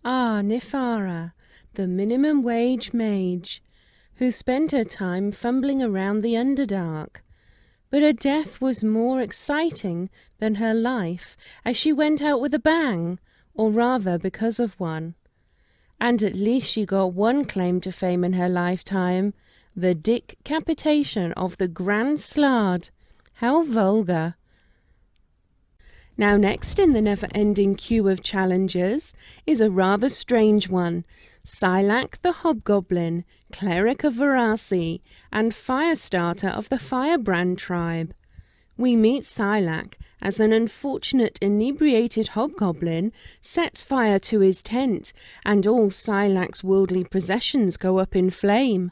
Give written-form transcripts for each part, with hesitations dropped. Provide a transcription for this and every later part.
Ah, Neifara, the minimum wage mage, who spent her time fumbling around the Underdark. But her death was more exciting than her life, as she went out with a bang, or rather because of one. And at least she got one claim to fame in her lifetime, the decapitation of the Grand Slard. How vulgar. Now next in the never-ending queue of challenges is a rather strange one. Psilac the Hobgoblin, cleric of Varasi, and firestarter of the Firebrand tribe. We meet Psilac as an unfortunate inebriated hobgoblin sets fire to his tent, and all Psilac's worldly possessions go up in flame.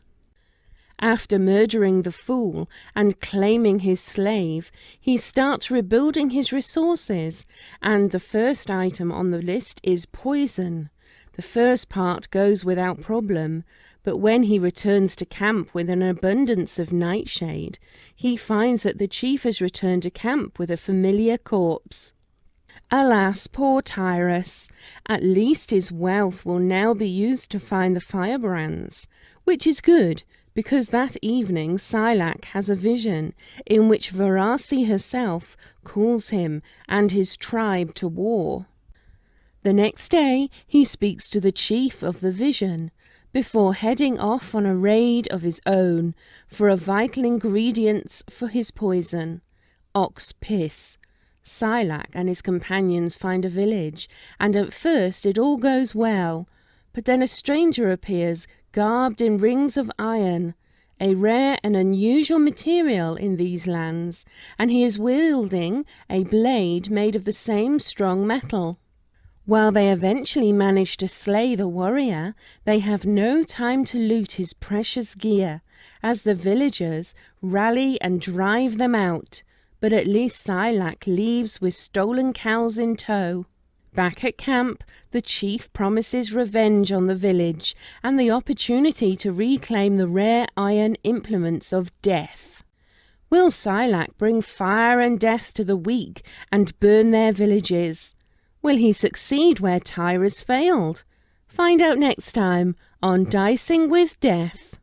After murdering the fool and claiming his slave, he starts rebuilding his resources, and the first item on the list is poison. The first part goes without problem, but when he returns to camp with an abundance of nightshade, he finds that the chief has returned to camp with a familiar corpse. Alas, poor Tyrus! At least his wealth will now be used to find the firebrands, which is good, because that evening Psilac has a vision in which Varasi herself calls him and his tribe to war. The next day he speaks to the chief of the vision, before heading off on a raid of his own for a vital ingredient for his poison, ox piss. Psilac and his companions find a village, and at first it all goes well, but then a stranger appears, garbed in rings of iron, a rare and unusual material in these lands, and he is wielding a blade made of the same strong metal. While they eventually manage to slay the warrior, they have no time to loot his precious gear, as the villagers rally and drive them out, but at least Psilac leaves with stolen cows in tow. Back at camp, the chief promises revenge on the village and the opportunity to reclaim the rare iron implements of death. Will Psilac bring fire and death to the weak and burn their villages? Will he succeed where Tyrus failed? Find out next time on Dicing with Death.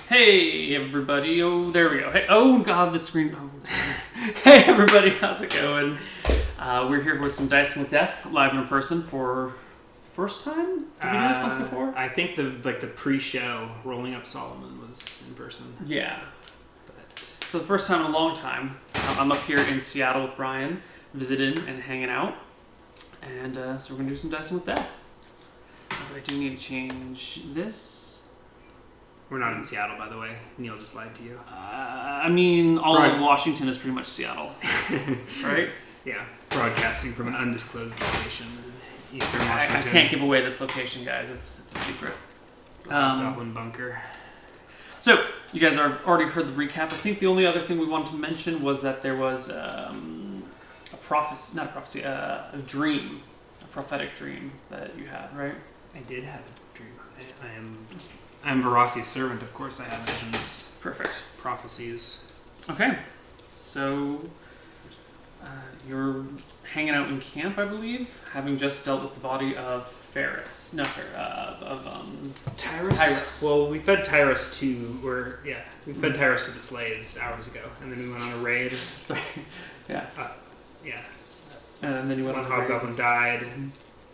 Hey everybody, oh there we go. Hey, oh god, the screen. Oh. Hey everybody, how's it going? We're here with some Dicing with Death, live in person for first time? Did we do this once before? I think the pre-show Rolling Up Solomon was in person. Yeah. So the first time in a long time. I'm up here in Seattle with Ryan, visiting and hanging out. And so we're going to do some Dicing with Death. I do need to change this. We're not in Seattle, by the way. Neil just lied to you. I mean, all of Washington is pretty much Seattle, right? Yeah, broadcasting from an undisclosed location in eastern Washington. I can't give away this location, guys. It's a secret. Goblin bunker. So, you guys already heard the recap. I think the only other thing we wanted to mention was that there was a dream, a prophetic dream that you had, right? I did have a dream. I'm Varasi's servant, of course. I have visions. Perfect. Prophecies. Okay. So, you're hanging out in camp, I believe, having just dealt with the body of Tyrus. Tyrus. Well, we fed Tyrus to the slaves hours ago, and then we went on a raid. Sorry. Yes. Yeah. And then you went on a raid. One hobgoblin died.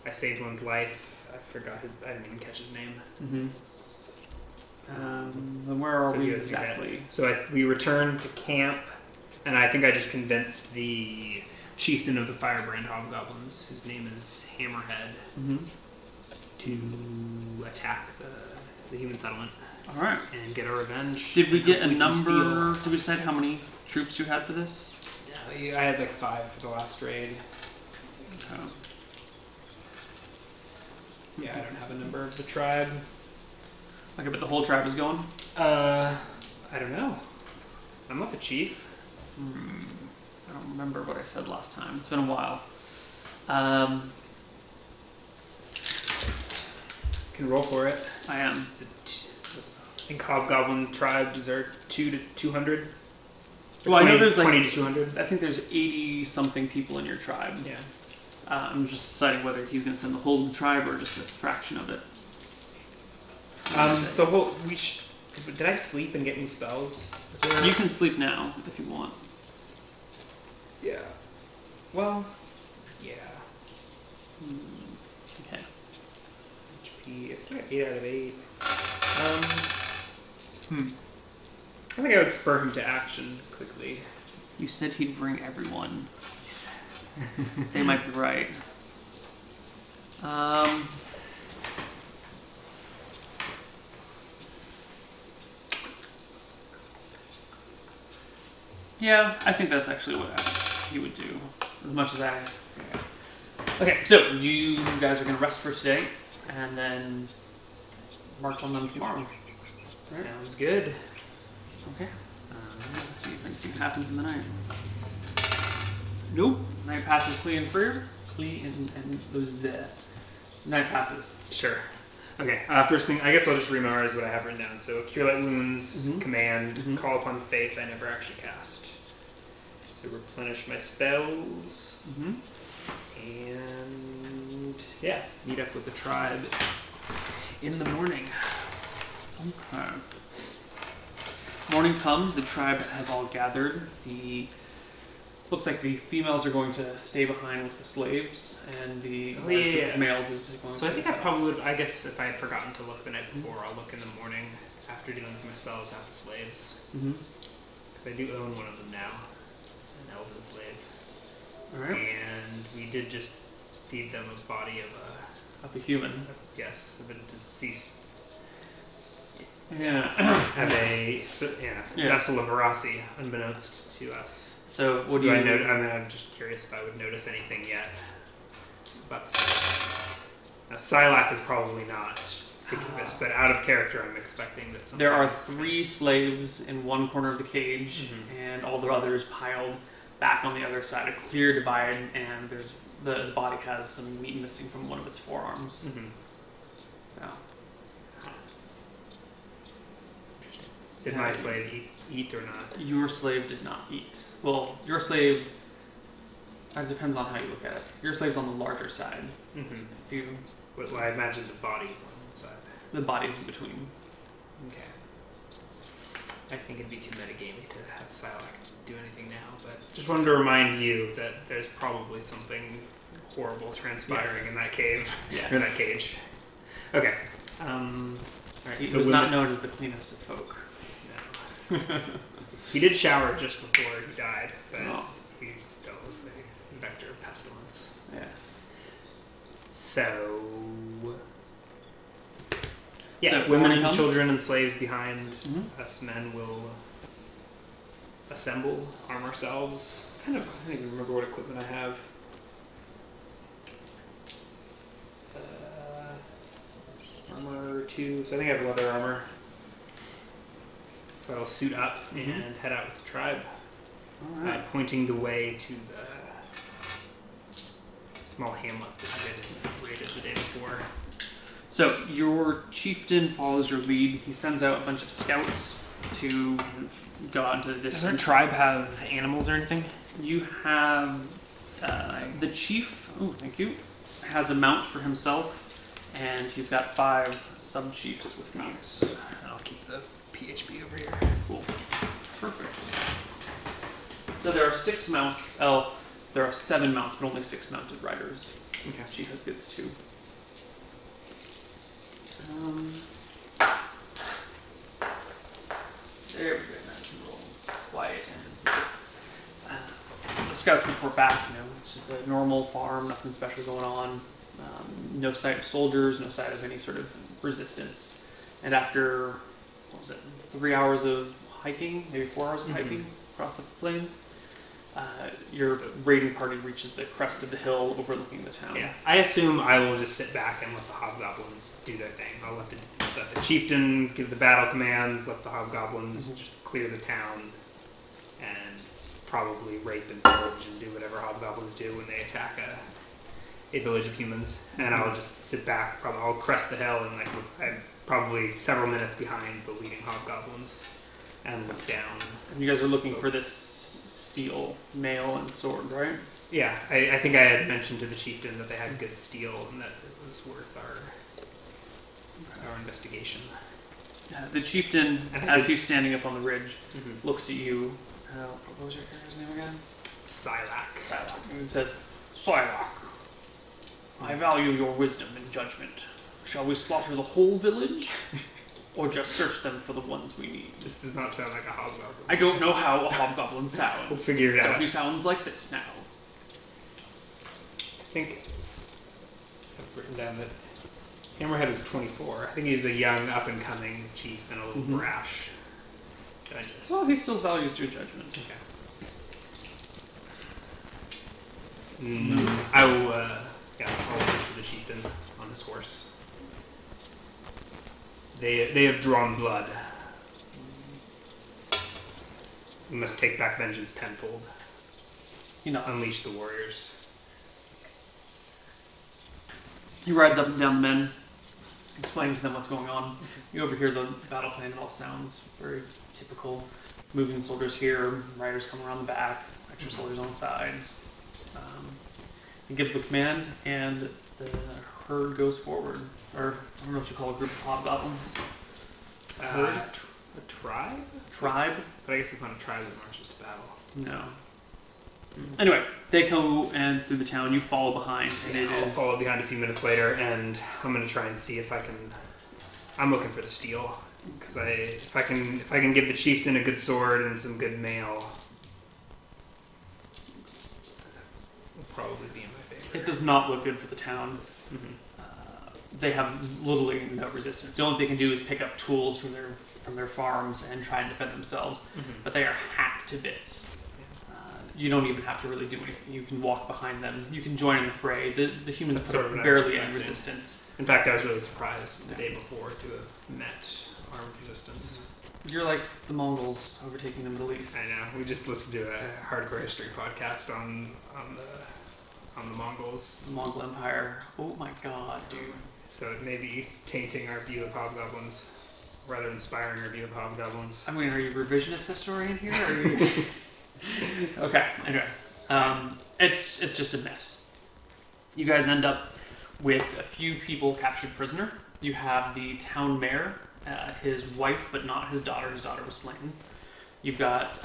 I saved one's life. I didn't even catch his name. Mm-hmm. Then where are we exactly? So we returned to camp, and I think I just convinced the chieftain of the Firebrand Hobgoblins, whose name is Hammerhead, to attack the human settlement. All right. And get our revenge. Did we get a number? Did we decide how many troops you had for this? Yeah, I had like 5 for the last raid. Okay. Yeah, I don't have a number of the tribe. Okay, but the whole tribe is going? I don't know. I'm not the chief. I don't remember what I said last time. It's been a while. Can roll for it. I am. I think hobgoblin tribes are 2 to 200. Well, I know there's 20 to 200. I think there's 80 something people in your tribe. Yeah. I'm just deciding whether he's going to send the whole tribe or just a fraction of it. Did I sleep and get new spells? You can sleep now if you want. Yeah. Well, yeah. Okay. HP. It's like 8 out of 8. I think I would spur him to action quickly. You said he'd bring everyone. They might be right. Yeah, I think that's actually what he would do. As much as I... Yeah. Okay, so you guys are going to rest for today, and then march on them tomorrow. Right? Sounds good. Okay. Let's see if anything happens in the night. Nope. Night passes clean and free. Night passes. Sure. Okay, first thing, I guess I'll just rememorize what I have written down. So, Cure Light Wounds, Command, Call Upon Faith, I never actually cast. So, replenish my spells. And, yeah, meet up with the tribe in the morning. Okay. Morning comes, the tribe has all gathered. Looks like the females are going to stay behind with the slaves, and the males is going to... So I think I probably would, I guess if I had forgotten to look the night before, I'll look in the morning after dealing with my spells at the slaves. Because I do own one of them now, an elven slave. Alright. And we did just feed them a body Of a human. Yes, of a deceased. Yeah. Have a vessel of Verasi, unbeknownst to us. So what do I note? I'm just curious if I would notice anything yet about the slaves. Now, Psilac is probably not thinking this, but out of character, I'm expecting that something. There are 3 slaves in one corner of the cage, and all the others piled back on the other side. A clear divide, and the body has some meat missing from one of its forearms. Yeah. Did my slave eat or not? Your slave did not eat. Well, your slave... It depends on how you look at it. Your slave's on the larger side. If you... Well, I imagine the body's on one side. The body's in between. Okay. I think it'd be too metagamey to have Psilac do anything now, but just wanted to remind you that there's probably something horrible transpiring in that cave. Yes. Or in that cage. Okay. Right. He So was not known as the cleanest of folk. No. He did shower just before he died, but he still was a vector of pestilence. Yes. So... So women and comes? children and slaves behind. Us men will assemble, arm ourselves. I don't even remember what equipment I have. Armor 2, so I think I have leather armor. So I'll suit up and head out with the tribe. Alright. Pointing the way to the small hamlet that I had raided the day before. So your chieftain follows your lead. He sends out a bunch of scouts to go out into the distance. Does our tribe have animals or anything? You have the chief. Oh, thank you. Has a mount for himself, and he's got 5 sub chiefs with mounts. I'll keep the PHB over here. Cool. Perfect. So there are 6 mounts. Oh, there are 7 mounts, but only 6 mounted riders. Okay. Chief gets 2. There we go. Natural quiet tendency. The scouts report back. It's just a normal farm, nothing special going on. No sight of soldiers, no sight of any sort of resistance. And after 3 hours of hiking, maybe 4 hours of hiking across the plains, your raiding party reaches the crest of the hill overlooking the town. Yeah, I assume I will just sit back and let the hobgoblins do their thing. I'll let the chieftain give the battle commands, let the hobgoblins just clear the town. and probably rape and pillage and do whatever hobgoblins do when they attack a village of humans. And I'll just sit back. Probably I'll crest the hill, and like I'm probably several minutes behind the leading hobgoblins, and look down. And you guys are looking for this steel, mail, and sword, right? Yeah, I think I had mentioned to the chieftain that they had good steel and that it was worth our investigation. The chieftain, as he's standing up on the ridge, looks at you. What was your character's name again? Psilac. Psilac. And says, Psilac, I value your wisdom and judgment. Shall we slaughter the whole village? Or just search them for the ones we need? This does not sound like a hobgoblin. I don't know how a hobgoblin sounds. We'll figure it out. So he sounds like this now. I think I've written down that Hammerhead is 24. I think he's a young, up-and-coming chief and a little brash. Well, he still values your judgment. Okay. I'll look to the chieftain on his horse. They have drawn blood. We must take back vengeance tenfold. Unleash the warriors. He rides up and down the men, explaining to them what's going on. You overhear the battle plan. It all sounds very typical. Moving soldiers here, riders come around the back, extra soldiers on the sides. He gives the command, and the herd goes forward. Or, I don't know what you call a group of hobgoblins. Herd? A tribe? Tribe? But I guess it's not a tribe that marches to battle. No. Anyway, they go and through the town. You follow behind, and I'll follow behind a few minutes later, and I'm going to try and see if I can. I'm looking for the steel because if I can give the chieftain a good sword and some good mail, will probably be in my favor. It does not look good for the town. They have literally no resistance. The only thing they can do is pick up tools from their farms and try and defend themselves. But they are hacked to bits. You don't even have to really do anything. You can walk behind them. You can join in the fray. The humans put up barely any resistance. In fact, I was really surprised the day before to have met armed resistance. You're like the Mongols overtaking the Middle East. I know. We just listened to a hardcore history podcast on the Mongols. The Mongol Empire. Oh my god, dude. So it may be tainting our view of hobgoblins, rather inspiring our view of hobgoblins. I mean, are you a revisionist historian here? Or are you... Okay, anyway. It's just a mess. You guys end up with a few people captured prisoner. You have the town mayor, his wife, but not his daughter. His daughter was slain. You've got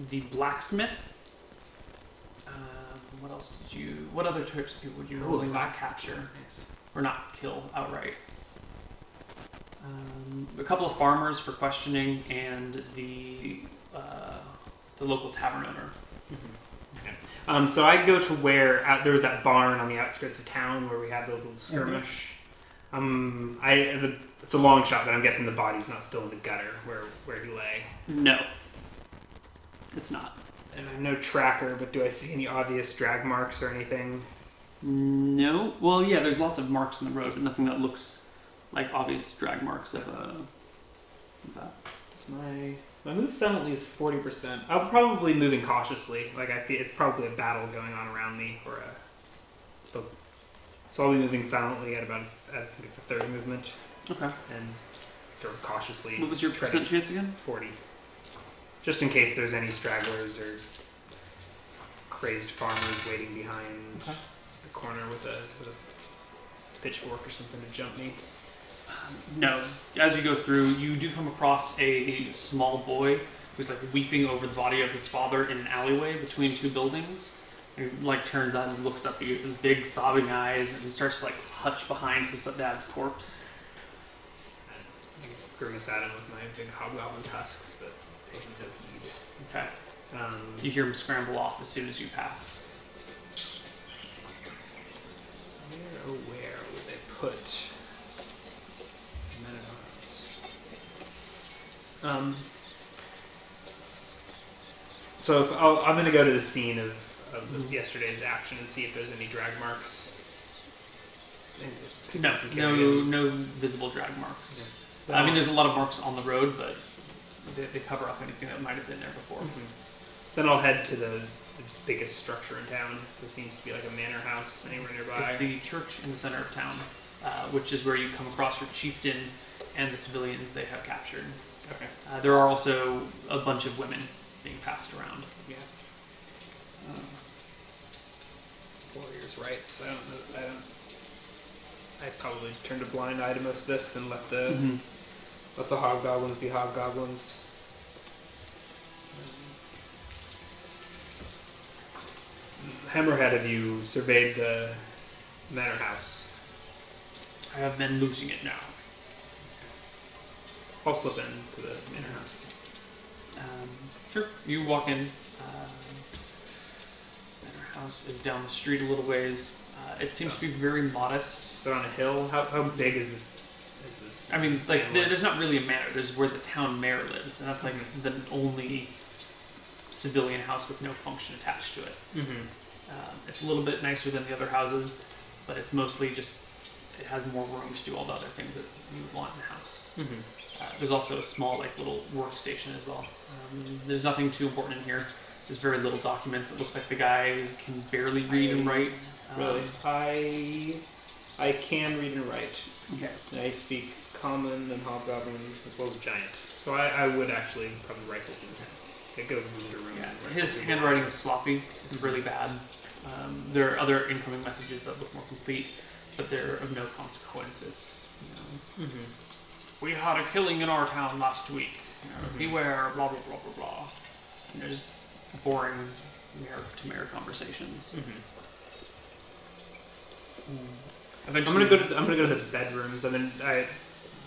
the blacksmith. What else did you... What other types of people would you really not capture? Or not kill outright? A couple of farmers for questioning, and the local tavern owner. Okay. So I go to where there was that barn on the outskirts of town where we had the little skirmish. It's a long shot, but I'm guessing the body's not still in the gutter where he lay. No, it's not. And I have no tracker, but do I see any obvious drag marks or anything? No. Well, yeah, there's lots of marks in the road, but nothing that looks like obvious drag marks of that. My move silently is 40%. I'm probably moving cautiously. Like I feel it's probably a battle going on around me, so I'll be moving silently at about I think it's a 30 movement. Okay. And sort of cautiously. What was your percent chance again? 40. Just in case there's any stragglers or crazed farmers waiting behind the corner with a pitchfork or something to jump me. No. As you go through, you do come across a small boy who's like weeping over the body of his father in an alleyway between two buildings. And he like turns out and looks up at you with his big sobbing eyes and starts to like hutch behind his dad's corpse. I grimace at him with my big hobgoblin tusks, but pay him no heed. Okay. You hear him scramble off as soon as you pass. Where would they put men at arms? So I'm going to go to the scene of yesterday's action and see if there's any drag marks. No visible drag marks. Yeah. I mean, there's a lot of marks on the road, but they cover up anything that might have been there before. Then I'll head to the biggest structure in town. There seems to be like a manor house anywhere nearby. It's the church in the center of town, which is where you come across your chieftain and the civilians they have captured. Okay. There are also a bunch of women being passed around. Yeah. Warriors' rights. I probably turned a blind eye to most of this and let the hobgoblins be hobgoblins. Hammerhead, have you surveyed the manor house? I have been losing it now. I'll slip into the manor house. Sure. You walk in. Manor house is down the street a little ways. It seems to be very modest. Is it on a hill? How big is this? I mean, like, there's not really a manor. There's where the town mayor lives, and that's like the only civilian house with no function attached to it. Mm-hmm. It's a little bit nicer than the other houses, but it's mostly just, it has more room to do all the other things that you would want in a house. Mm-hmm. There's also a small, like, little workstation as well. There's nothing too important in here. There's very little documents. It looks like the guy can barely read and write. Really? I can read and write. Okay. I speak common and hobgoblin as well as giant. So I would actually probably rifle through that. Go room to room. Yeah. His handwriting is sloppy. It's really bad. There are other incoming messages that look more complete, but they're of no consequence. It's, we had a killing in our town last week. Beware, blah, blah, blah, blah, blah. And there's boring mayor-to-mayor conversations. Eventually, I'm gonna go to the bedrooms. I mean,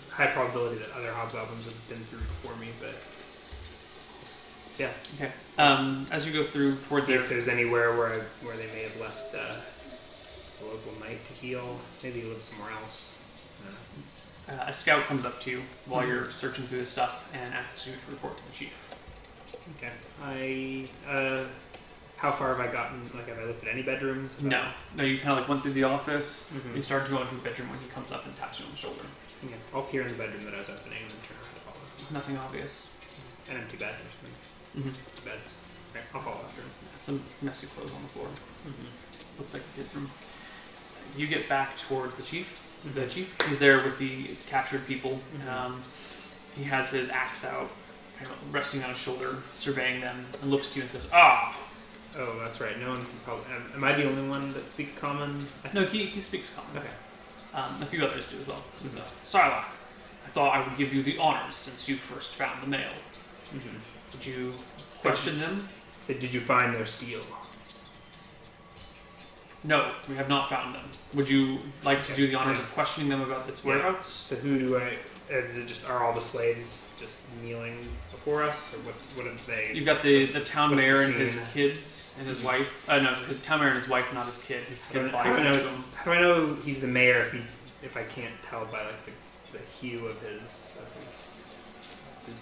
high probability that other hobgoblins have been through before me, but yeah. Okay. As you go through towards See there, if there's anywhere where they may have left the local knight to heal. Maybe he lives somewhere else. a scout comes up to you while you're searching through this stuff and asks you to report to the chief. Okay. How far have I gotten? Like, have I looked at any bedrooms? No, you kind of like went through the office. Mm-hmm. You started going through the bedroom when he comes up and taps you on the shoulder. Okay. I'll peer in the bedroom that I was opening and then turn around to follow. Nothing obvious. An empty bed or something. Two beds. Okay, I'll follow after him. Some messy clothes on the floor. Looks like the kid's room. You get back towards the chief. The chief, he's there with the captured people. He has his axe out, kind of resting on his shoulder, surveying them, and looks to you and says, "Ah." Oh, that's right. No one can probably. Am I the only one that speaks common? No, he speaks common. Okay. A few others do as well. He says, "Psilac, I thought I would give you the honors since you first found the mail. Would you question them?" So, did you find their steel? No, we have not found them. Would you like to do the honors of questioning them about its whereabouts? So who do I? Is it just are all the slaves just kneeling before us, or what are they? You've got the town what's mayor the and his scene? kids and his wife. No, his town mayor and his wife, not his kid. His kid's body. How do I know he's the mayor if I can't tell by like the hue of his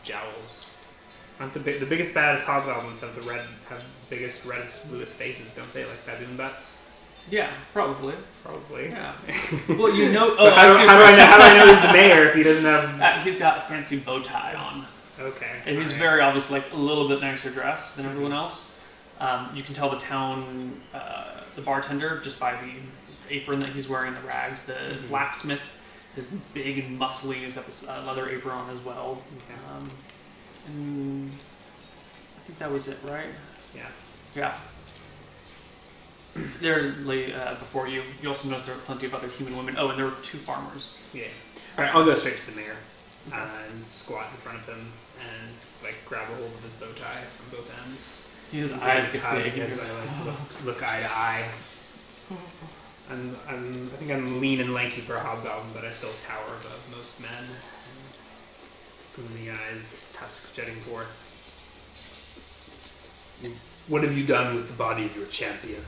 jowls? Aren't the biggest baddest hobgoblins have the biggest reddest bluest faces, don't they? Like baboon butts. Yeah, probably. Probably. Yeah. Well, you know. So how do I know he's the mayor if he doesn't have? He's got a fancy bow tie on. Okay. And he's very obviously like a little bit nicer dressed than everyone else. You can tell the town, the bartender, just by the apron that he's wearing, the rags. The blacksmith is big and muscly. He's got this leather apron on as well. Okay. And I think that was it, right? Yeah. Yeah. There lay before you. You also noticed there were plenty of other human women. Oh, and there were 2 farmers. Yeah. All right, I'll go straight to the mayor and squat in front of him and like grab a hold of his bow tie from both ends. His eyes get big. As I look eye to eye. I think I'm lean and lanky for a hobgoblin, but I still tower above most men. Gloomy eyes, tusks jutting forth. What have you done with the body of your champion?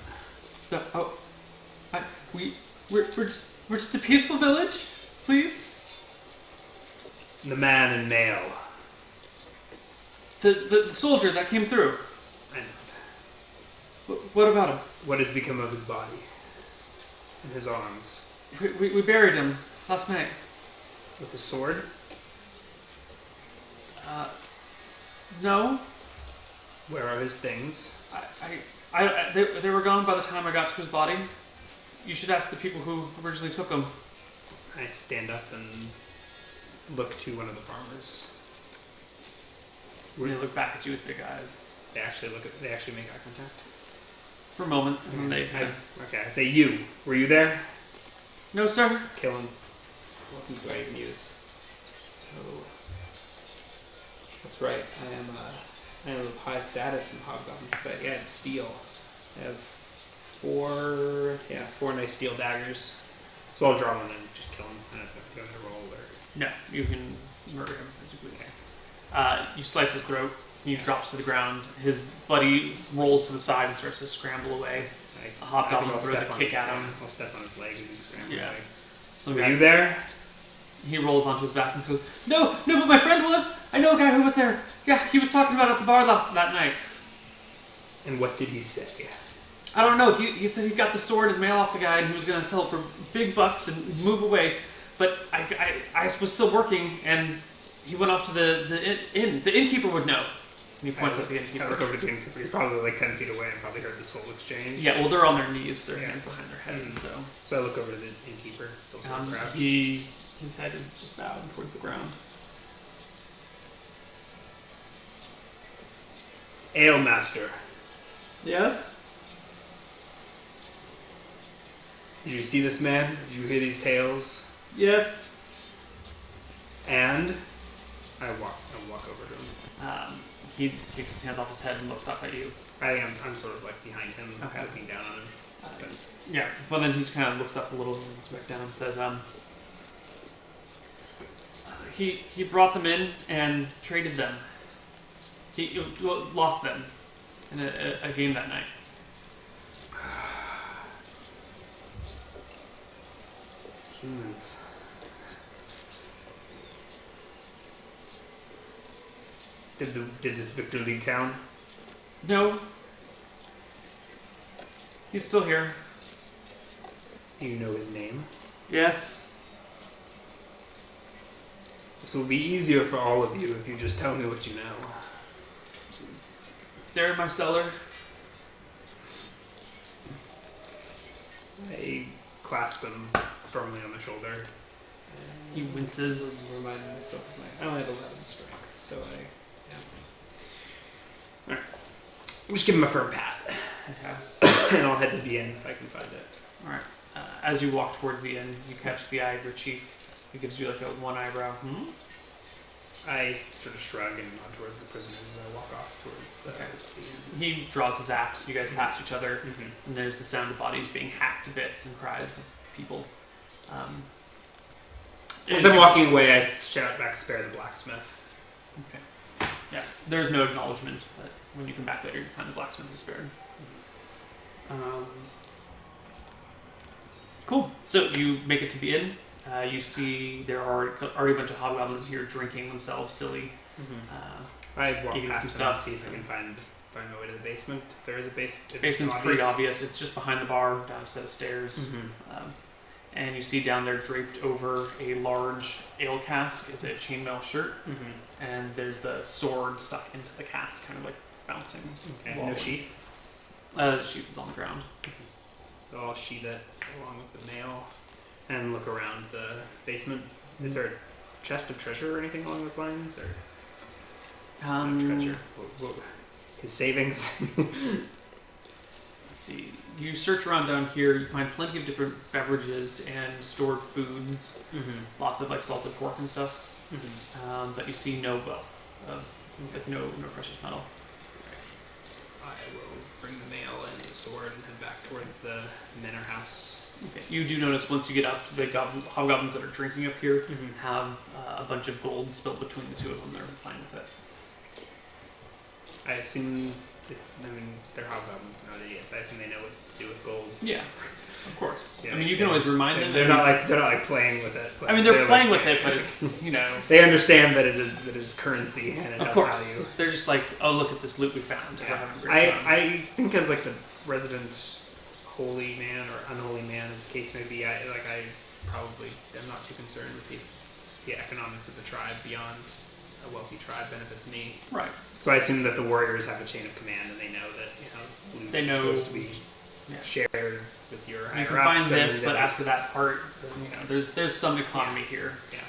We're just a peaceful village, please. The man and male. The soldier that came through. I know. What about him? What has become of his body? And his arms? We buried him last night. With a sword? No. Where are his things? They were gone by the time I got to his body. You should ask the people who originally took him. I stand up and look to one of the farmers. They look back at you with big eyes. They actually make eye contact. For a moment, and then I say, you. Were you there? No, sir. Kill him. Weapons do I even use? Oh, that's right. I am of high status in the Hobgoblin Society. I have steel. I have four nice steel daggers. So I'll draw one and just kill him. And I'm going to roll or... No, you can murder him as you please. You slice his throat. He drops to the ground. His buddy rolls to the side and starts to scramble away. Nice. A hobgoblin throws a kick at him. I'll step on his leg as he's scrambling away. So were you there? He rolls onto his back and goes, No, but my friend was. I know a guy who was there. Yeah, he was talking about it at the bar that night. And what did he say? I don't know. He said he got the sword and mail off the guy and he was going to sell it for big bucks and move away. But I was still working and he went off to the inn. The innkeeper would know. And he points at the innkeeper. I look over to the innkeeper. He's probably like 10 feet away and probably heard this whole exchange. Yeah, well, they're on their knees with their hands behind their heads. So I look over to the innkeeper, still sort of crouched. His head is just bowed towards the ground. Ale master. Yes? Did you see this man? Did you hear these tales? Yes. And I walk over to him. He takes his hands off his head and looks up at you. I'm sort of like behind him, Okay. looking down on him. Yeah, well then he just kind of looks up a little and looks back down and says, he brought them in and traded them. He lost them in a game that night. Humans. Did this victor leave town? No. He's still here. Do you know his name? Yes. This will be easier for all of you if you just tell me what you know. They're in my cellar. I clasp him firmly on the shoulder. He winces. Reminding myself of I only have 11 strength, so Alright. I'll just give him a firm pat. Okay. And I'll head to the inn if I can find it. Alright. As you walk towards the inn, you catch the eye of your chief. He gives you like a one eyebrow. I sort of shrug and nod towards the prisoners as I walk off towards the inn. He draws his axe. You guys pass each other, Mm-hmm. and there's the sound of bodies being hacked to bits and cries of people. As I'm walking away, I shout back, "Spare the blacksmith." Okay. Yeah, there's no acknowledgement, but when you come back later, you find the blacksmith is spared. Cool. So you make it to the inn. You see there are already a bunch of hobgoblins here drinking themselves silly. I walk Eating past some them and stuff. see if I can find my way to the basement. If there is a basement. Basement's pretty obvious. It's just behind the bar, down a set of stairs. And you see down there draped over a large ale cask is a chainmail shirt. And there's a sword stuck into the cask, kind of like bouncing. Okay. No sheath? The sheath is on the ground. So I'll sheath it along with the mail and look around the basement. Is there a chest of treasure or anything along those lines? Or not treasure? His savings? Let's see. You search around down here, you find plenty of different beverages and stored foods. Lots of like salted pork and stuff. But you see no wealth of like no precious metal. I will bring the mail and the sword and head back towards the manor house. Okay. You do notice once you get up to the hobgoblins that are drinking up here have a bunch of gold spilled between the two of them. They're playing with it. I assume, they're hobgoblins, not idiots. I assume they know what to do with gold. Yeah, of course. Yeah, I mean, you can always remind them. They're not like playing with it. I mean, they're playing like, with it, but it's They understand that it is currency and it of has course. value. They're just like, oh, look at this loot we found. Yeah. We're having a great time. I think as like the resident holy man or unholy man, as the case may be, I probably am not too concerned with the economics of the tribe beyond a wealthy tribe benefits me. Right. So I assume that the warriors have a chain of command, and they know that loot They is know- supposed to be shared with your higher You can find ups, this, and but then- after that part, there's some economy here. Yeah.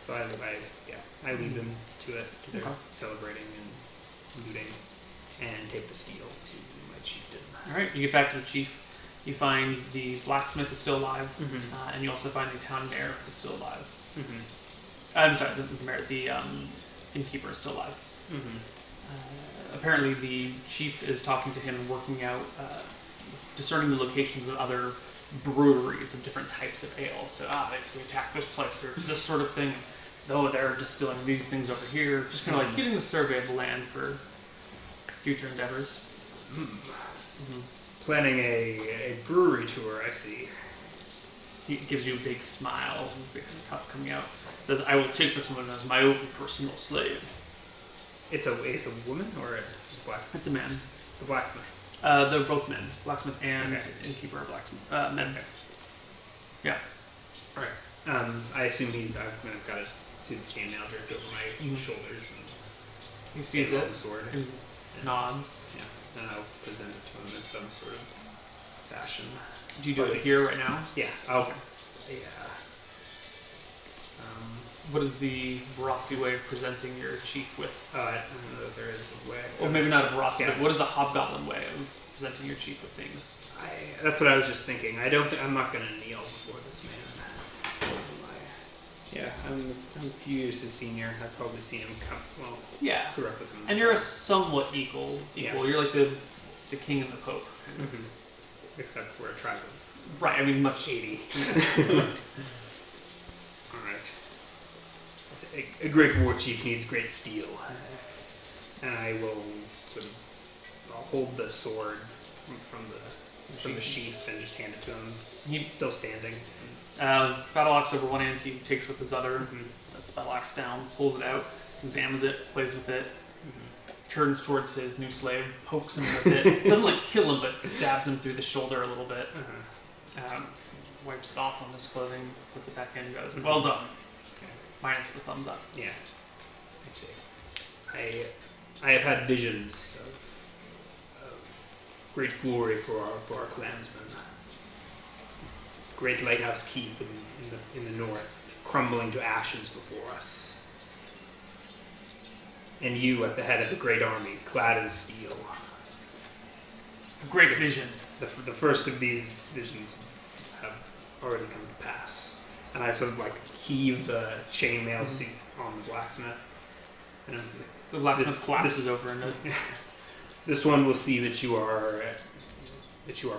So I lead them to it, to their Okay. celebrating and looting, and take the steel to my chieftain. All right, you get back to the chief. You find the blacksmith is still alive, Mm-hmm. and you also find the town mayor is still alive. Mm-hmm. I'm sorry, the mayor, the innkeeper is still alive. Mm-hmm. Apparently, the chief is talking to him and working out, discerning the locations of other breweries of different types of ale. So, if we attack this place, there's this sort of thing. Though they're distilling these things over here. Just kind of like getting the survey of the land for future endeavors. Planning a brewery tour, I see. He gives you a big smile, big tusk coming out. Says, "I will take this woman as my own personal slave." It's a woman or a blacksmith? It's a man. The blacksmith. They're both men. Blacksmith and Okay. innkeeper are blacksmith. Men. Okay. Yeah. Right. I assume I've got a suit of chainmail draped over my shoulders and He sees hold it the sword. and nods. Yeah. And I'll present it to him in some sort of fashion. Do you do it here right now? Yeah. Yeah. What is the Verossi way of presenting your chief with? I don't know that there is a way. Or maybe not a Verossi, Yes. but what is the hobgoblin way of presenting your chief with things? That's what I was just thinking. I'm not going to kneel before this man. Yeah, I'm a few years his senior. I've probably seen him Yeah. grew up with him. And you're a somewhat equal. Yeah. You're like the king and the pope. Mhm. Except we're a tribe of Right, I mean much 80. Alright. A great war chief needs great steel. And I will I'll hold the sword from the sheath and just hand it to him. He Still standing. battle axe over one hand, he takes with his other, Mhm. sets battle axe down, pulls it out, examines it, plays with it, turns towards his new slave, pokes him with it. Doesn't like kill him, but stabs him through the shoulder a little bit. Wipes it off on his clothing, puts it back in, goes, "Well done." Minus the thumbs up. Yeah. I have had visions of great glory for our clansmen. Great lighthouse keep in the north, crumbling to ashes before us. And you at the head of the great army, clad in steel. A great vision. The first of these visions have already come to pass. And I sort of heave the chainmail suit on the blacksmith. And The blacksmith collapses this- over into it. this one will see that you are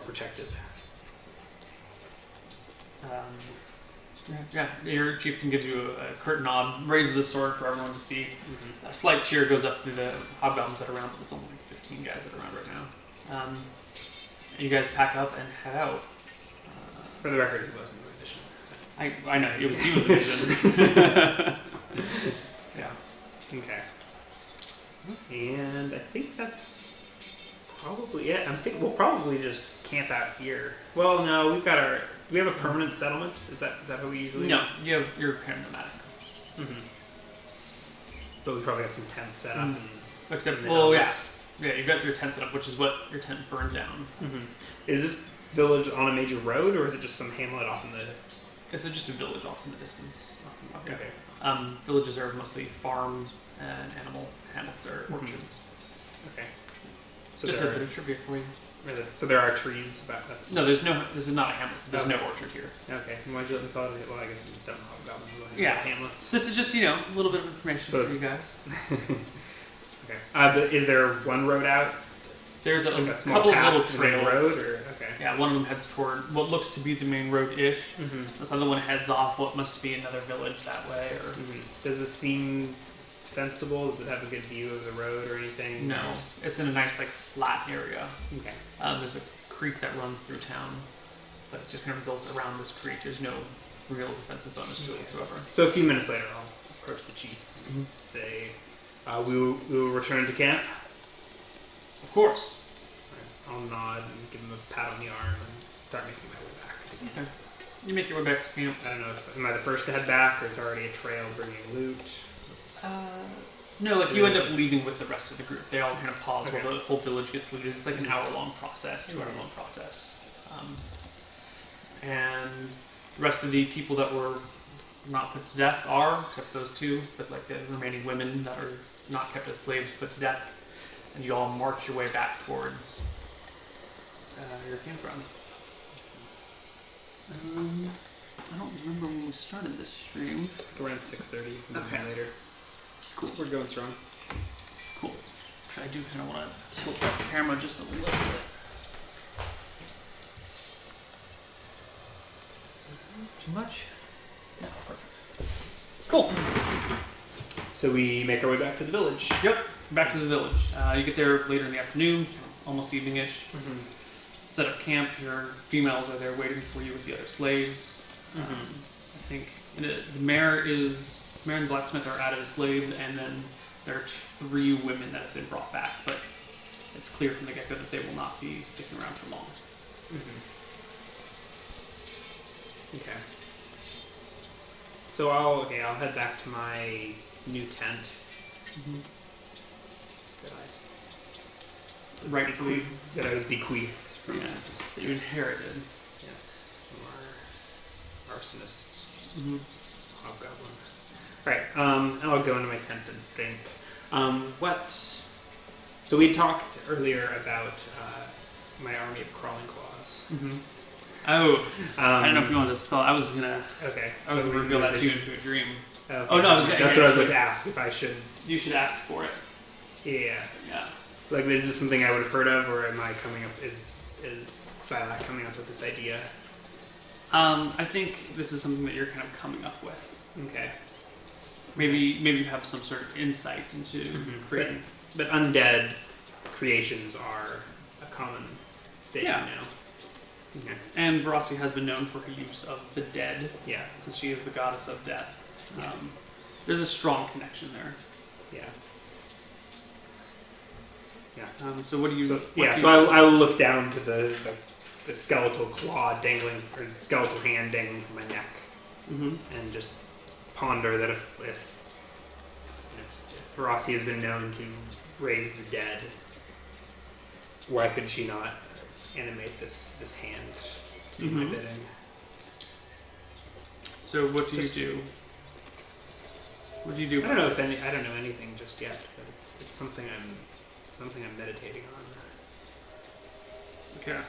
protected. Your chieftain gives you a curt nod, raises the sword for everyone to see. A slight cheer goes up through the hobgoblins that are around, but it's only like 15 guys that are around right now. You guys pack up and head out. For the record, it wasn't an addition. I know, it was you in the vision. Yeah. Okay. And I think that's probably it. We'll probably just camp out here. Well, no, we have a permanent settlement. Is that how we usually? No, you're kind of nomadic. Mm-hmm. But we probably got some tents set up. And Except, in the well, hills. yeah, you've got your tent set up, which is what your tent burned down. Mm-hmm. Is this village on a major road, or is it just some hamlet off in the? It's just a village off in the distance. Okay. Villages are mostly farms and animal hamlets or orchards. Okay. So Just a there bit of trivia for you. so there are trees. That's No, there's no. This is not a hamlet. So there's no orchard here. Okay. Why'd you let me call it? Well, I guess we don't know hobgoblins. Yeah. Hamlets. This is just a little bit of information So for you guys. Okay. But is there one road out? There's a Like a small couple of path little to the main trails. road, or okay. Yeah, one of them heads toward what looks to be the main road-ish. Mm-hmm. This other one heads off what must be another village that way. Or Does this seem fensible? Does it have a good view of the road or anything? no, it's in a nice flat area. Okay. There's a creek that runs through town, but it's just kind of built around this creek. There's no real defensive bonus to it whatsoever. So a few minutes later, I'll approach the chief and say, we will return to camp. Of course. I'll nod and give him a pat on the arm and start making my way back. Okay. You make your way back to camp. I don't know am I the first to head back, or is there already a trail bringing loot? No, like you end up leaving with the rest of the group. They all kind of pause Okay. while the whole village gets looted. It's like an hour-long process, 2-hour-long process. And the rest of the people that were not put to death are, except for those two, but like the remaining women that are not kept as slaves put to death. And you all march your way back towards your campground. I don't remember when we started this stream. Around 6:30. Okay. Later. Cool. We're going strong. Cool. I do kind of want to tilt that camera just a little bit. Too much? Yeah, perfect. Cool. So we make our way back to the village. Yep, back to the village. You get there later in the afternoon, almost evening-ish. Mm-hmm. Set up camp. Your females are there waiting for you with the other slaves. Mm-hmm. I think the mayor and the blacksmith are added as slaves, and then there are 3 women that have been brought back, but it's clear from the get-go that they will not be sticking around for long. Mm-hmm. Okay. So I'll head back to my new tent Rightfully, that I was bequeathed from yes, that you inherited. from our arsonist Mm-hmm. hobgoblin. Right. I'll go into my tent and think. So we talked earlier about my army of crawling claws. Mm-hmm. Oh, I don't know if you wanted to spell. I was gonna reveal that to you into a dream. Okay. Oh no, I was gonna. That's what I was about to ask. If I should. You should ask for it. Yeah. Yeah. Like, is this something I would have heard of, or am I coming up? Is Psilac coming up with this idea? I think this is something that you're kind of coming up with. Okay. Maybe you have some sort of insight into creating. But undead creations are a common thing now. Okay. And Verossi has been known for her use of the dead, Yeah. since she is the goddess of death. Yeah. There's a strong connection there. Yeah. So what do you? So I'll look down to the skeletal claw dangling, or skeletal hand dangling from my neck, and just ponder that if Verossi has been known to raise the dead, why could she not animate this hand to do my bidding? So what do you do? What do you do? I don't know anything just yet, but it's something I'm meditating on. Okay.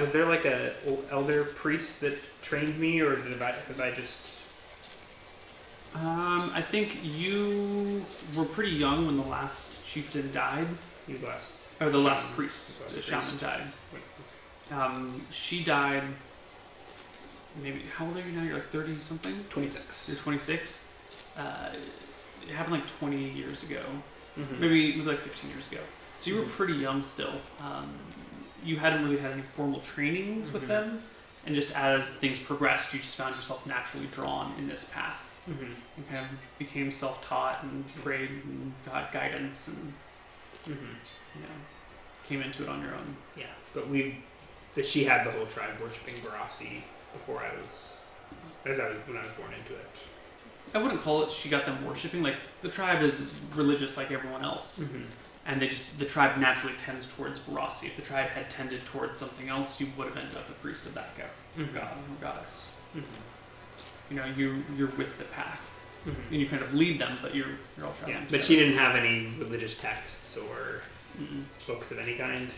Was there like a elder priest that trained me, or have I just? I think you were pretty young when the last chieftain died. The last Priest, the shaman priest. died. She died. Maybe how old are you now? You're like 30 something. 26. You're 26. It happened like 20 years ago. Mm-hmm. Maybe like 15 years ago. So you were pretty young still. You hadn't really had any formal training with them, and just as things progressed, you just found yourself naturally drawn in this path. Mm-hmm. You kind of became self-taught and prayed and got guidance and came into it on your own. Yeah, but she had the whole tribe worshiping Verossi before when I was born into it. I wouldn't call it she got them worshiping. Like, the tribe is religious like everyone else. And the tribe naturally tends towards Verossi. If the tribe had tended towards something else, you would have ended up a priest of that god or goddess. You're with the pack. And you kind of lead them, but you're all traveling together. But she didn't have any religious texts or books of any kind?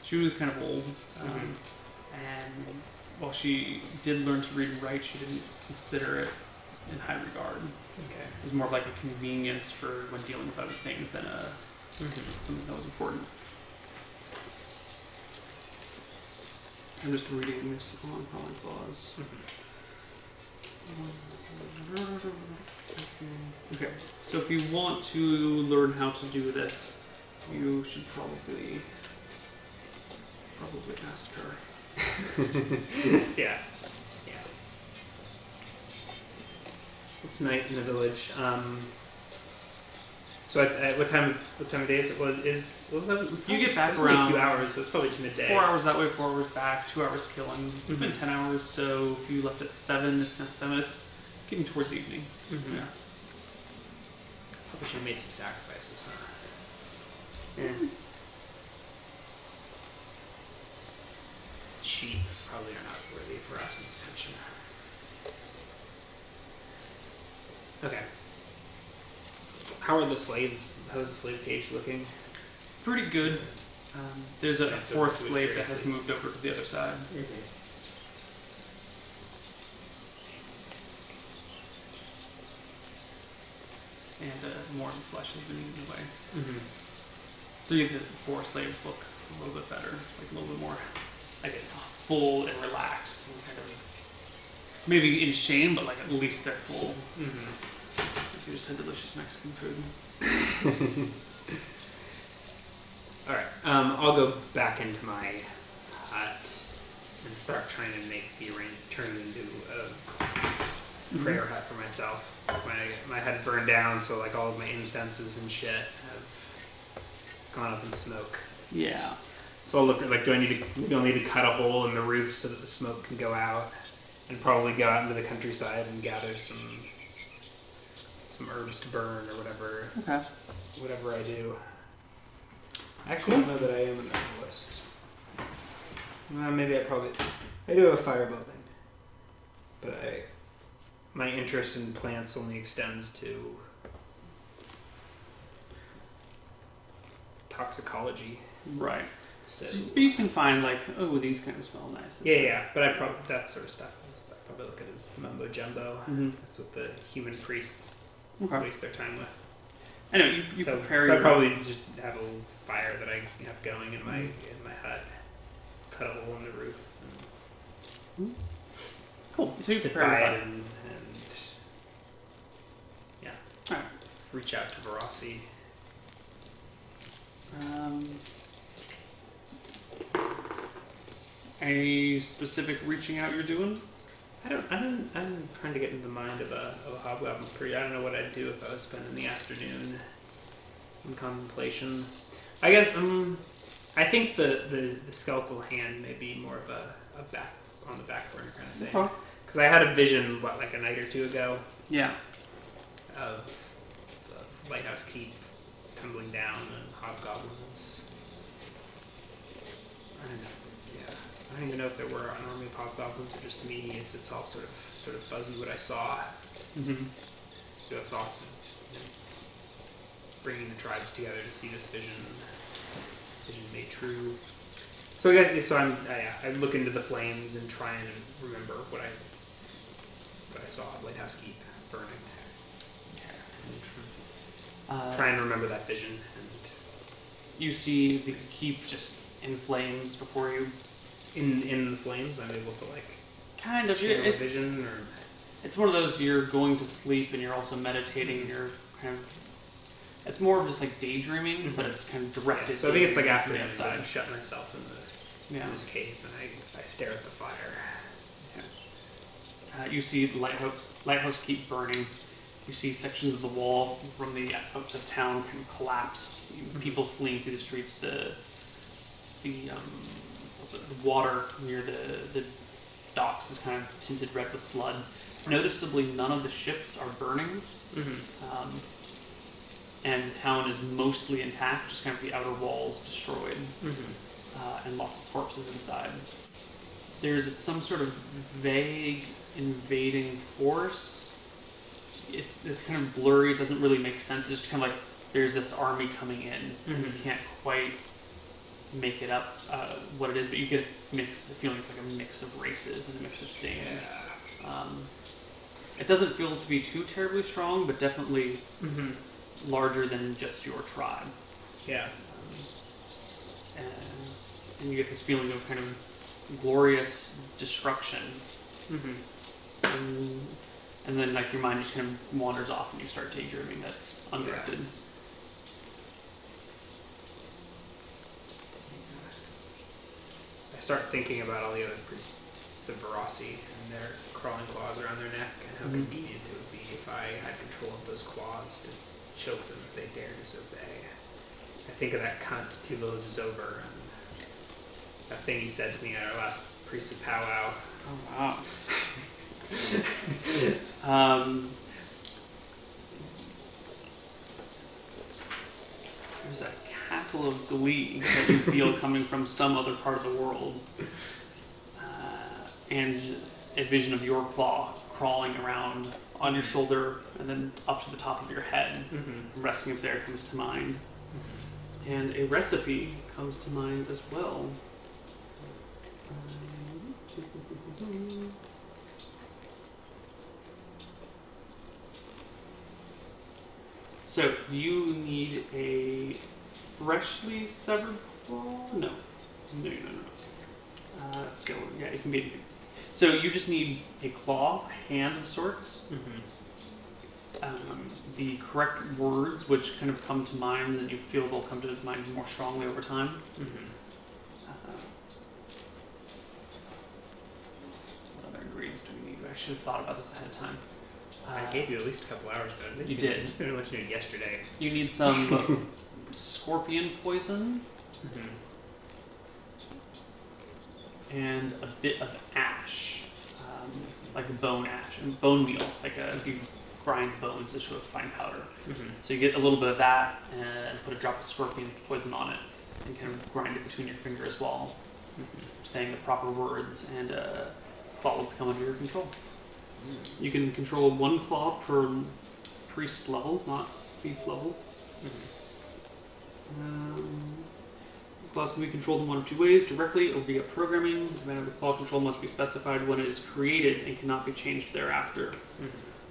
She was kind of old. And while she did learn to read and write, she didn't consider it in high regard. Okay. It was more of like a convenience for when dealing with other things than something that was important. I'm just reading this on Crawling Claws. Okay, so if you want to learn how to do this, you should probably ask her. Yeah. It's night in the village. So at what time of day is it? You get back it's only around a few hours, so it's probably midday. 4 hours that way, 4 hours back, 2 hours killing. It's been 10 hours, so if you left at 7, it's now 7. It's getting towards evening. Mm-hmm. Yeah. Probably should have made some sacrifices, huh? Yeah. Sheep probably are not worthy for us attention. Okay. How are the slaves? How is the slave cage looking? Pretty good. There's a That's fourth what we slave that previously- has moved over to the other side. And more of the flesh has been eaten away. Mm-hmm. 3 of the 4 slaves look a little bit better, like a little bit more like full and relaxed, and kind of maybe in shame, but like at least they're full. Mm-hmm. You just had delicious Mexican food. All right. I'll go back into my hut and start trying to make the turn into a prayer hut for myself. My hut burned down, so like all of my incenses and shit have gone up in smoke. Yeah. So I'll look at like, maybe I'll need to cut a hole in the roof so that the smoke can go out, and probably go out into the countryside and gather some herbs to burn or whatever. Okay. Whatever I do. I actually don't know that I am an herbalist. Maybe I do have a firebow thing, but my interest in plants only extends to toxicology. Right. So So you can find like, oh, these kind of smell nice. yeah, but I probably that sort of stuff is I probably look at as mumbo jumbo. Mm-hmm. That's what the human priests Okay. waste their time with. Anyway, you So prepare I your. probably just have a little fire that I have going in my hut. Cut a hole in the roof and Cool. So you sit prepare by your it hut. and yeah, Alright. reach out to Verossi. Any specific reaching out you're doing? I'm trying to get into the mind of a hobgoblin priest. I don't know what I'd do if I was spending the afternoon in contemplation. I guess I think the skeletal hand may be more of a back on the back burner kind of thing. Because I had a vision like a night or two ago Yeah. of Lighthouse Keep tumbling down and hobgoblins. I don't even know if there were an army of hobgoblins or just me. It's all sort of fuzzy what I saw. Mm-hmm. Do have thoughts of bringing the tribes together to see this vision made true. So I look into the flames and try and remember what I saw at Lighthouse Keep burning. Try and remember that vision. And You see the keep just in flames before you. in the flames, I'm able to like Kind of. channel a vision or. It's one of those you're going to sleep and you're also meditating and you're kind of. It's more of just like daydreaming, but it's kind of directed. So I think it's like from after the I'm outside. shut myself in this cave and I stare at the fire. You see the lighthouse keep burning. You see sections of the wall from the outside of town kind of collapsed. People fleeing through the streets. The water near the docks is kind of tinted red with blood. Noticeably, none of the ships are burning, and the town is mostly intact. Just kind of the outer walls destroyed, and lots of corpses inside. There's some sort of vague invading force. It's kind of blurry. It doesn't really make sense. It's just kind of like there's this army coming in, and you can't quite make it up what it is, but you get a feeling it's like a mix of races and a mix of things. It doesn't feel to be too terribly strong, but definitely larger than just your tribe. Yeah. And you get this feeling of kind of glorious destruction. And then like your mind just kind of wanders off and you start daydreaming that's undirected. I start thinking about all the other priests of Verossi and their crawling claws around their neck and how convenient it would be if I had control of those claws to choke them if they dare disobey. I think of that cunt 2 villages over, and that thing he said to me at our last priestly powwow. Oh, wow. There's a cackle of glee that you feel coming from some other part of the world. And a vision of your claw crawling around on your shoulder and then up to the top of your head. Resting up there comes to mind. And a recipe comes to mind as well. So you need a freshly severed claw? No. No. Skill. Yeah, it can be anything. So you just need a claw, a hand of sorts. The correct words, which kind of come to mind, and you feel they'll come to mind more strongly over time. What other ingredients do we need? I should have thought about this ahead of time. I gave you at least a couple hours ago. You did. I don't know what you did yesterday. You need some scorpion poison and a bit of ash, like a bone ash, and bone meal, like if you grind bones into a fine powder. So you get a little bit of that and put a drop of scorpion poison on it and kind of grind it between your fingers while saying the proper words, and claw will become under your control. You can control 1 claw per priest level, not thief level. Claws can be controlled in 1 of 2 ways: directly or via programming. The manner of the claw control must be specified when it is created and cannot be changed thereafter.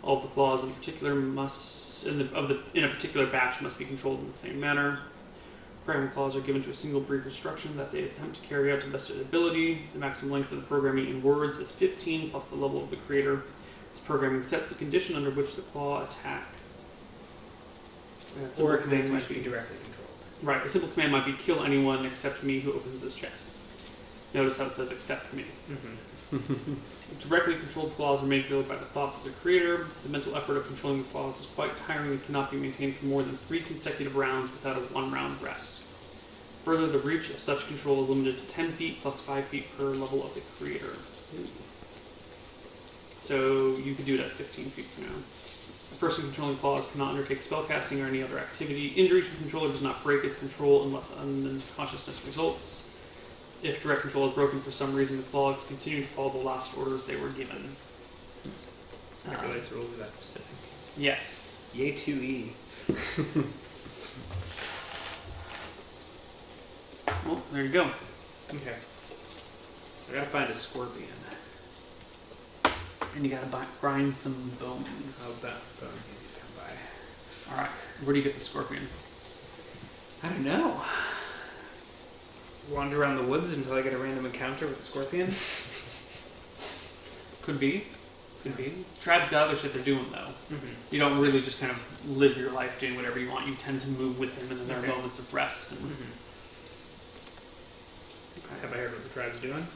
All of the claws in particular in a particular batch must be controlled in the same manner. Programming claws are given to a single brief instruction that they attempt to carry out to the best of their ability. The maximum length of the programming in words is 15 plus the level of the creator. This programming sets the condition under which the claw attack. Or a command must be directly controlled. Right, a simple command might be kill anyone except me who opens his chest. Notice how it says except me. Directly controlled claws are made available by the thoughts of the creator. The mental effort of controlling the claws is quite tiring and cannot be maintained for more than 3 consecutive rounds without a 1-round rest. Further, the reach of such control is limited to 10 feet plus 5 feet per level of the creator. So you could do it at 15 feet for now. A person controlling claws cannot undertake spellcasting or any other activity. Injury to the controller does not break its control unless unconsciousness results. If direct control is broken for some reason, the claws continue to follow the last orders they were given. I realize the rules are that specific. Yes. Yay 2E. Well, there you go. Okay. So I gotta find a scorpion. And you gotta grind some bones. Oh, bone's easy to come by. Alright, where do you get the scorpion? I don't know. Wander around the woods until I get a random encounter with a scorpion? Could be. Tribes got other shit they're doing, though. You don't really just kind of live your life doing whatever you want. You tend to move with them, and then there are moments of rest. And... Have I heard what the tribe's doing?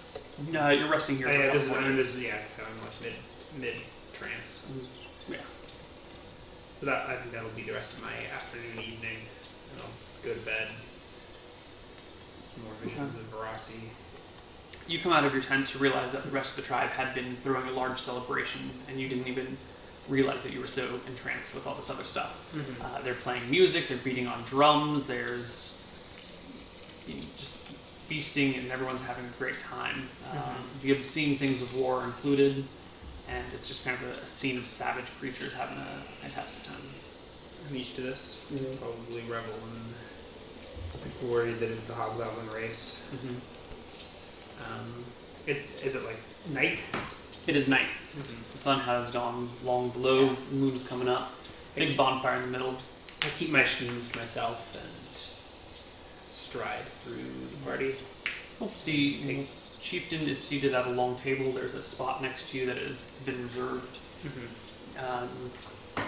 No, you're resting here. Yeah, this is I'm like mid trance. Yeah. So that I think that'll be the rest of my afternoon, evening, and I'll go to bed. More visions of veracity. You come out of your tent to realize that the rest of the tribe had been throwing a large celebration, and you didn't even realize that you were so entranced with all this other stuff. They're playing music, they're beating on drums, there's just feasting, and everyone's having a great time. The obscene things of war are included, and it's just kind of a scene of savage creatures having a fantastic time. I'm used to this. Probably revel and worried that it's the hobgoblin race. Is it like night? It is night. The sun has gone long below, the moon's coming up. Big bonfire in the middle. I keep my schemes to myself and stride through the party. The chieftain is seated at a long table. There's a spot next to you that has been reserved.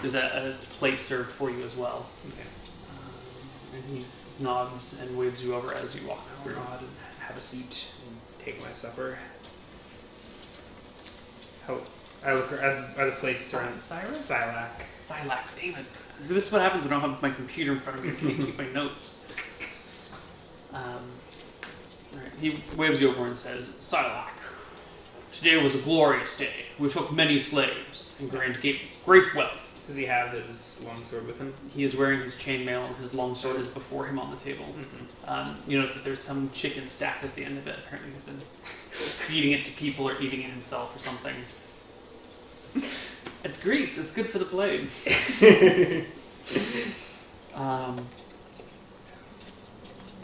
There's a plate served for you as well. And he nods and waves you over as you walk through. Nod and have a seat and take my supper. How I look at the places around Psilac? Psilac. Damn it. So this is what happens when I don't have my computer in front of me. I can't keep my notes. Right. He waves you over and says, Psilac, today was a glorious day. We took many slaves and granted great wealth. Does he have his longsword with him? He is wearing his chainmail and his longsword is before him on the table. Mm-hmm. You notice that there's some chicken stacked at the end of it. Apparently he's been feeding it to people or eating it himself or something. It's grease. It's good for the blade.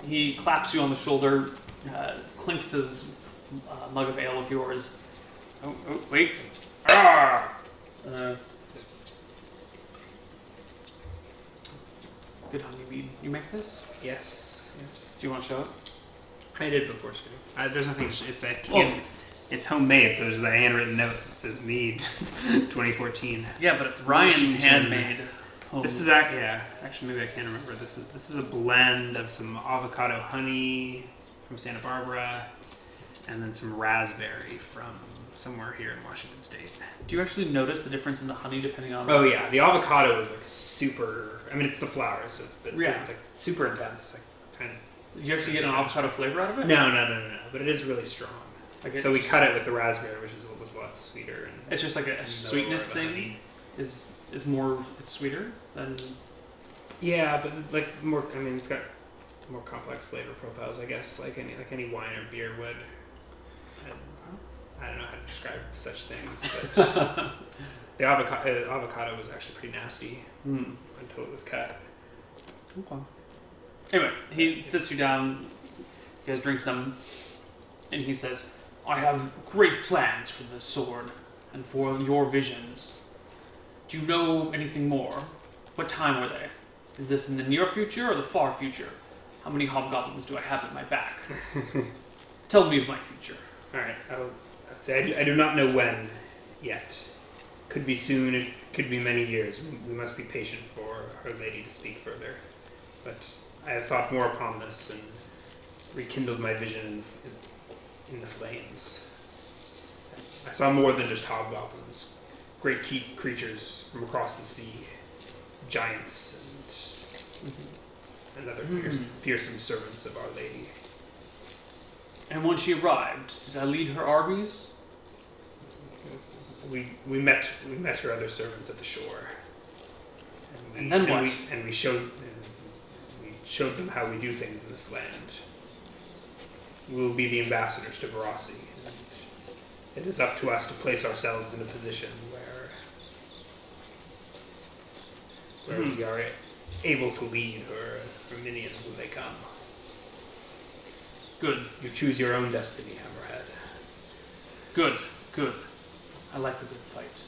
He claps you on the shoulder, clinks his mug of ale of yours. Oh, wait. Good honeymead. You make this? Yes. Do you want to show it? I did before, Stu. There's nothing. It's homemade, so there's a handwritten note that says mead, 2014. Yeah, but it's Ryan's Washington. handmade. This is actually maybe I can't remember. This is a blend of some avocado honey from Santa Barbara, and then some raspberry from somewhere here in Washington State. Do you actually notice the difference in the honey depending on? Oh yeah, the avocado is like super. I mean, it's the flour, so it's like super intense. Like kind of. Do you actually get an avocado flavor out of it? No. But it is really strong. So we cut it with the raspberry, which was a lot sweeter. And it's just like a sweetness thing. It's sweeter than. Yeah, but like more. I mean, it's got more complex flavor profiles, I guess, like any wine or beer would. I don't know how to describe such things, but the avocado was actually pretty nasty until it was cut. Okay. Anyway, he sits you down. You guys drink some, and he says, "I have great plans for this sword and for your visions. Do you know anything more? What time are they? Is this in the near future or the far future? How many hobgoblins do I have at my back? Tell me of my future." All right, I'll say I do not know when yet. Could be soon. It could be many years. We must be patient for Our Lady to speak further. But I have thought more upon this and rekindled my vision in the flames. I saw more than just hobgoblins. Great creatures from across the sea. Giants and other fearsome servants of Our Lady. And when she arrived, did I lead her armies? We met her other servants at the shore. And then what? We showed them how we do things in this land. We will be the ambassadors to Varasi. It is up to us to place ourselves in a position where we are able to lead her minions when they come. Good. You choose your own destiny, Hammerhead. Good. I like a good fight.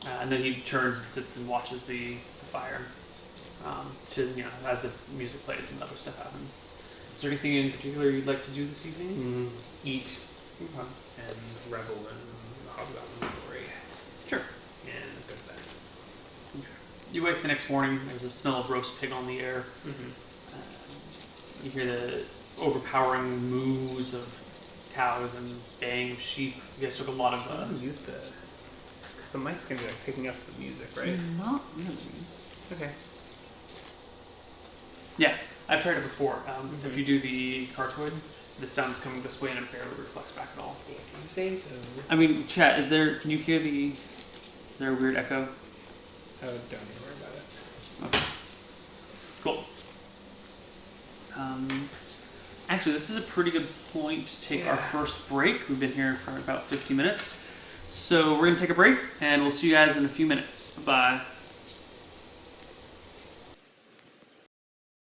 And then he turns and sits and watches the fire. As the music plays and other stuff happens. Is there anything in particular you'd like to do this evening? Eat and revel in the hobgoblin glory. Sure. And go to bed. Okay. You wake the next morning. There's a smell of roast pig on the air. You hear the overpowering moos of cows and baying of sheep. You guys took a lot of. Mute the mic's gonna be like picking up the music, right? Not really. Okay. Yeah, I've tried it before. If you do the cartoid, the sound's coming this way and it barely reflects back at all. If you say so. I mean, chat, can you hear is there a weird echo? Oh, don't even worry about it. Okay. Cool. Actually, this is a pretty good point to take our first break. We've been here for about 50 minutes. So we're going to take a break, and we'll see you guys in a few minutes. Bye-bye.